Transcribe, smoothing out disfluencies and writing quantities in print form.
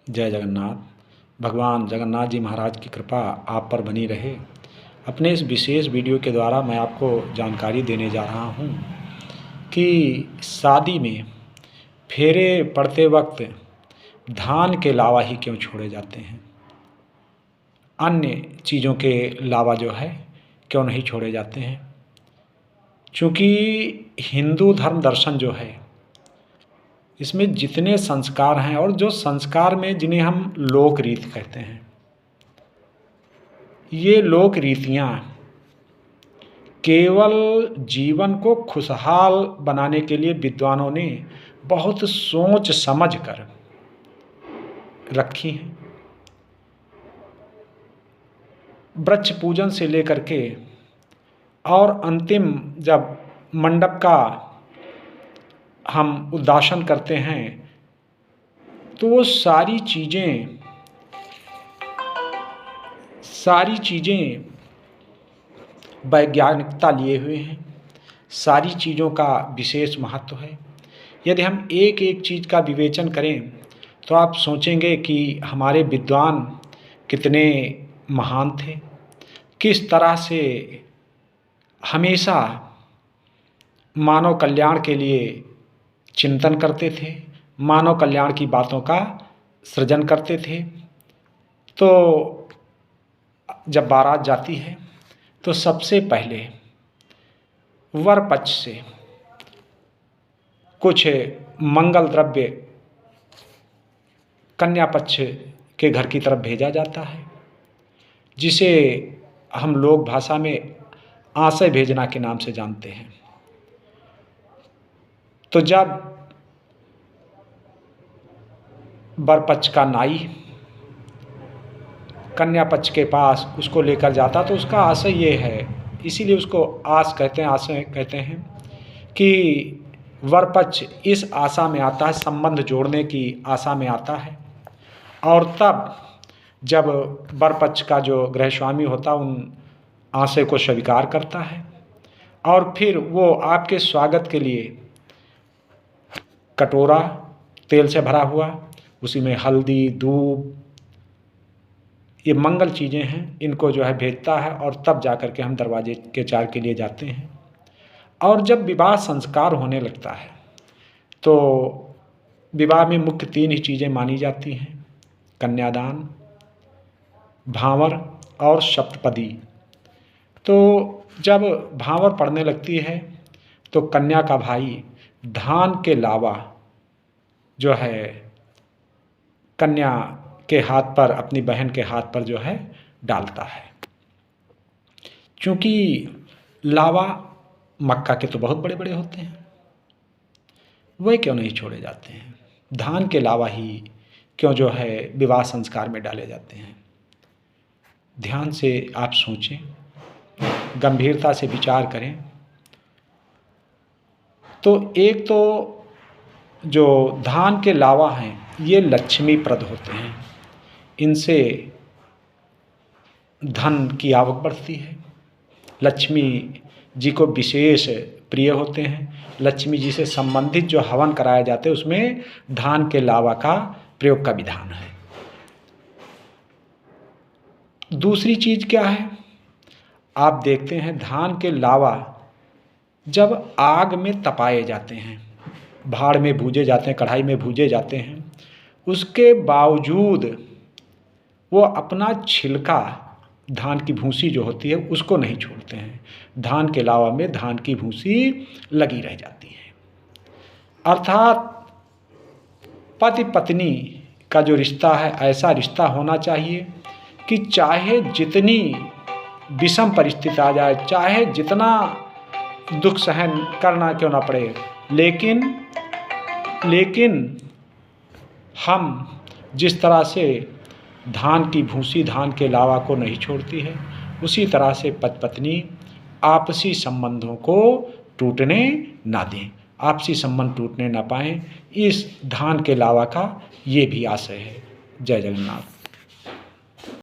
जय जगन्नाथ। भगवान जगन्नाथ जी महाराज की कृपा आप पर बनी रहे। अपने इस विशेष वीडियो के द्वारा मैं आपको जानकारी देने जा रहा हूँ कि शादी में फेरे पड़ते वक्त धान के लावा ही क्यों छोड़े जाते हैं, अन्य चीज़ों के लावा जो है क्यों नहीं छोड़े जाते हैं। चूँकि हिंदू धर्म दर्शन जो है इसमें जितने संस्कार हैं और जो संस्कार में जिन्हें हम लोक रीत कहते हैं, ये लोक रीतियाँ केवल जीवन को खुशहाल बनाने के लिए विद्वानों ने बहुत सोच समझ कर रखी हैं। वृक्ष पूजन से लेकर के और अंतिम जब मंडप का हम उद्घाटन करते हैं तो वो सारी चीज़ें वैज्ञानिकता लिए हुए हैं। सारी चीज़ों का विशेष महत्व है। यदि हम एक एक चीज़ का विवेचन करें तो आप सोचेंगे कि हमारे विद्वान कितने महान थे, किस तरह से हमेशा मानव कल्याण के लिए चिंतन करते थे, मानव कल्याण की बातों का सृजन करते थे। तो जब बारात जाती है तो सबसे पहले वर पक्ष से कुछ मंगल द्रव्य कन्या पक्ष के घर की तरफ भेजा जाता है, जिसे हम लोग भाषा में आशय भेजना के नाम से जानते हैं। तो जब वर पक्ष का नाई कन्या पक्ष के पास उसको लेकर जाता तो उसका आशय ये है, इसीलिए उसको आशय कहते हैं कि वर पक्ष इस आशा में आता है, संबंध जोड़ने की आशा में आता है। और तब जब वर पक्ष का जो गृहस्वामी होता उन आशय को स्वीकार करता है और फिर वो आपके स्वागत के लिए कटोरा तेल से भरा हुआ, उसी में हल्दी, दूब, ये मंगल चीज़ें हैं, इनको जो है भेजता है और तब जाकर के हम दरवाजे के चार के लिए जाते हैं। और जब विवाह संस्कार होने लगता है तो विवाह में मुख्य 3 ही चीज़ें मानी जाती हैं: कन्यादान, भांवर और सप्तपदी। तो जब भांवर पड़ने लगती है तो कन्या का भाई धान के लावा जो है कन्या के हाथ पर, अपनी बहन के हाथ पर जो है डालता है। क्योंकि लावा मक्का के तो बहुत बड़े बड़े होते हैं, वे क्यों नहीं छोड़े जाते हैं? धान के लावा ही क्यों जो है विवाह संस्कार में डाले जाते हैं? ध्यान से आप सोचें, गंभीरता से विचार करें। तो एक तो जो धान के लावा हैं ये लक्ष्मीप्रद होते हैं, इनसे धन की आवक बढ़ती है, लक्ष्मी जी को विशेष प्रिय होते हैं। लक्ष्मी जी से संबंधित जो हवन कराए जाते हैं उसमें धान के लावा का प्रयोग का विधान है। दूसरी चीज़ क्या है? आप देखते हैं धान के लावा जब आग में तपाए जाते हैं, भाड़ में भूजे जाते हैं, कढ़ाई में भूजे जाते हैं, उसके बावजूद वो अपना छिलका, धान की भूसी जो होती है उसको नहीं छोड़ते हैं। धान के लावा में धान की भूसी लगी रह जाती है। अर्थात पति पत्नी का जो रिश्ता है ऐसा रिश्ता होना चाहिए कि चाहे जितनी विषम परिस्थिति आ जाए, चाहे जितना दुख सहन करना क्यों ना पड़े, लेकिन हम जिस तरह से धान की भूसी धान के लावा को नहीं छोड़ती है, उसी तरह से पति पत्नी आपसी संबंधों को टूटने ना दें, आपसी संबंध टूटने ना पाएं। इस धान के लावा का ये भी आशय है। जय जगन्नाथ।